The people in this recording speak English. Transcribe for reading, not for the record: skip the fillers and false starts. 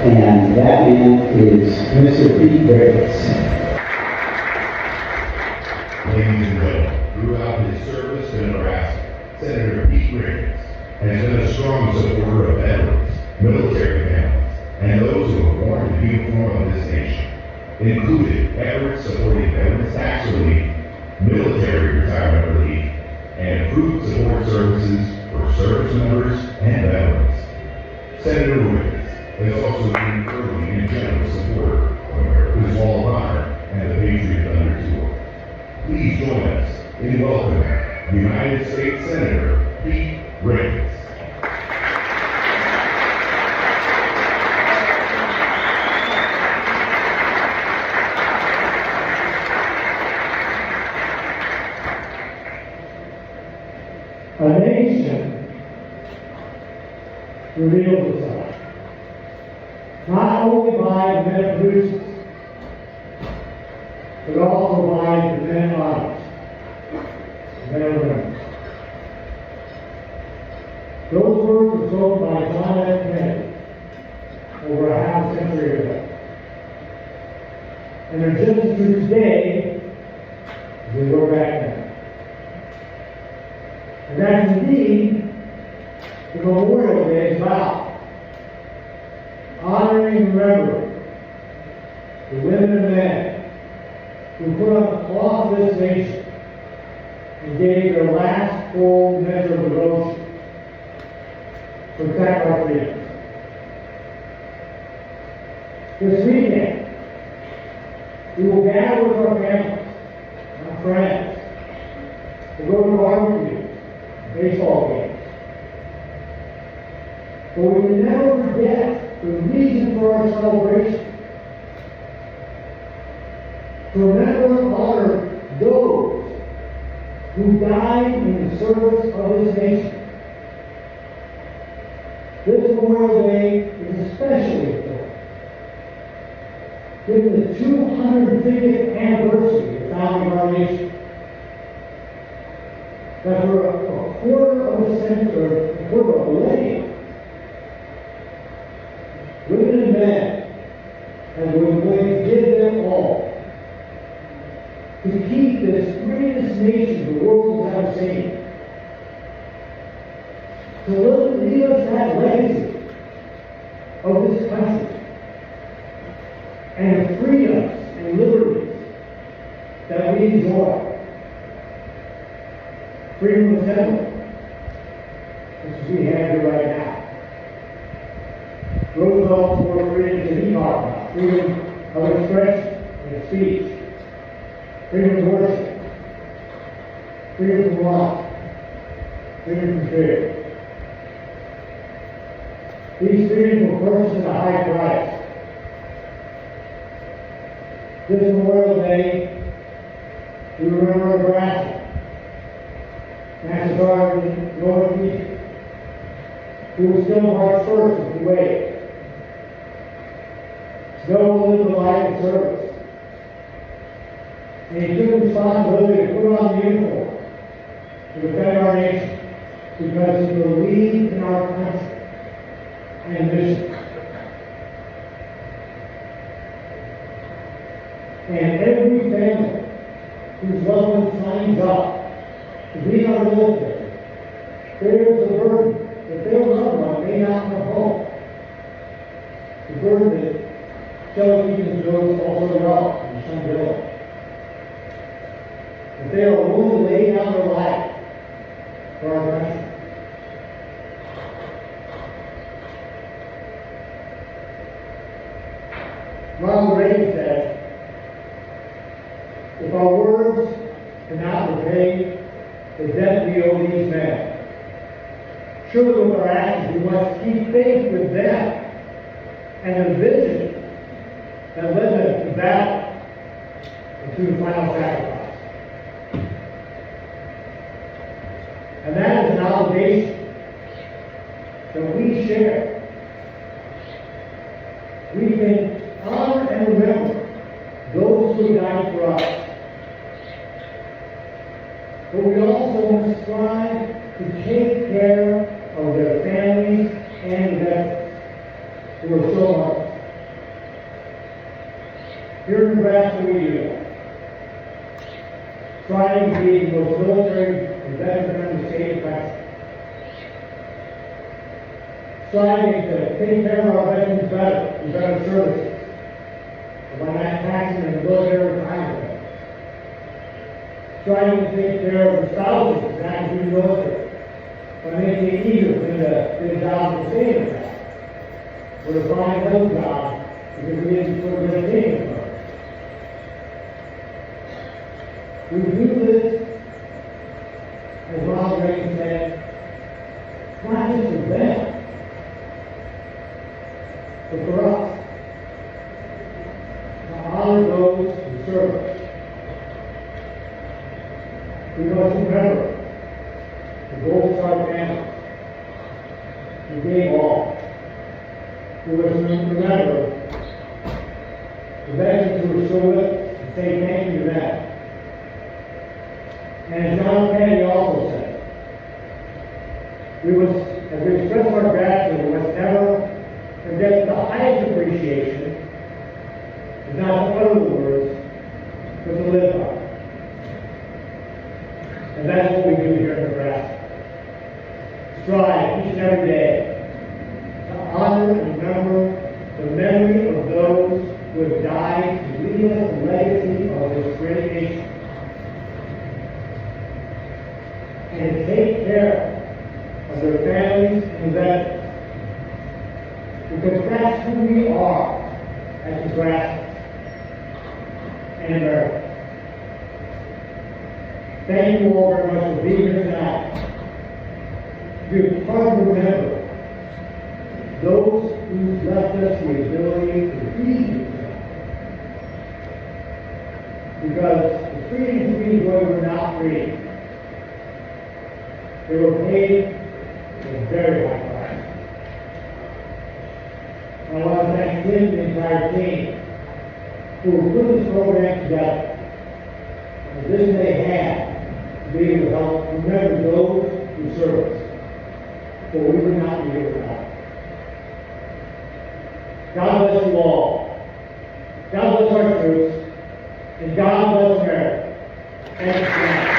And that man is Mr. Pete Ricketts. Ladies and gentlemen, throughout his service in Nebraska, Senator Pete Ricketts has been a strong supporter of veterans, military families, and those who have worn the uniform of this nation, including efforts supporting veterans tax relief, military retirement relief, and improved support services for service members and veterans. Senator Ricketts has also been an early and generous supporter of America's Wall of Honor and the Patriot Thunder Tour. Please join us in welcoming United States Senator Pete Ricketts. A nation reveals itself not only by the men it produces, but also by the men it honors, the men it remembers. Those words were spoken by John F. Kennedy over a half century ago, and they're just as true today as they were back then. And that's indeed the Memorial Day is about. Honoring and remembering the women and men who put up the cloth of this nation and gave their last full measure of devotion to protect our freedoms. This weekend, we will gather with our families, our friends, to go to barbecues, baseball games. But we will never forget the reason for our celebration. To remember and honor those who died in the service of this nation. This Memorial Day is especially important, given the 250th anniversary of the founding of our nation. That for a quarter of a century, or a quarter of a millennium, women and men have been willing to give them all to keep this greatest nation the world has ever seen. To leave us that legacy of this country and the freedoms and liberties that we enjoy. Freedom of assembly, which we have here right now. Roosevelt swore freedom that he talked about, freedom of expression and speech, freedom of worship, freedom from life, freedom from fear. These freedoms were purchased at a high price. This Memorial Day, we remember Nebraska, Master Sergeant Northeast, who was still March 1st of Kuwait. Snow lived a life of service. And he took responsibility to put on the uniform to defend our nation because he believed in our country and mission. And every family whose loved one signs up to be in our military bears the burden that their loved one may not come home. The burden that Shelley Keaton knows also well in some village. That they are willing to lay down their life for our country. Ronald Reagan said, if our words cannot repay the debt we owe these men, surely with our actions we must keep faith with them and the vision that led them to battle and to the final sacrifice. And that is an obligation that we share. We can honor and remember those who died for us. But we also must strive to take care of their families and veterans who are so Here in Nebraska, we do that. Striving to be the most military and veteran-friendly state of the country. Striving to take care of our veterans better and better services. By not taxing the military retirement. Striving to take care of the spouses of active duty military. By making it easier for them to get a job in the state of that. Or to find another job because we didn't put a good thing in front. We do this, as Ronald Reagan said, not just for them, but for us. To honor those who serve us. We must remember the Gold Star family who gave all. We must remember the veterans who were still with us and say thank you to them. And as John Kennedy also said, we must, as we express our gratitude, we must never forget the highest appreciation is not to utter the words, but to live by them. And that's what we do here in Nebraska. Strive each and every day to honor and remember the memory of those who have died to leave us the legacy of this great nation. And to take care of their families and veterans. Because that's who we are as Nebraska and America. Thank you all very much for being here tonight. You're hard to remember those who left us the ability to be here. Because the freedoms we enjoy were not free. They were paid a very high price. And I want to thank him and the entire team who put this program together. And this they had to be able to help remember those who serve us. For we would not be here without them. God bless you all. God bless our troops. And God bless America. Thank you.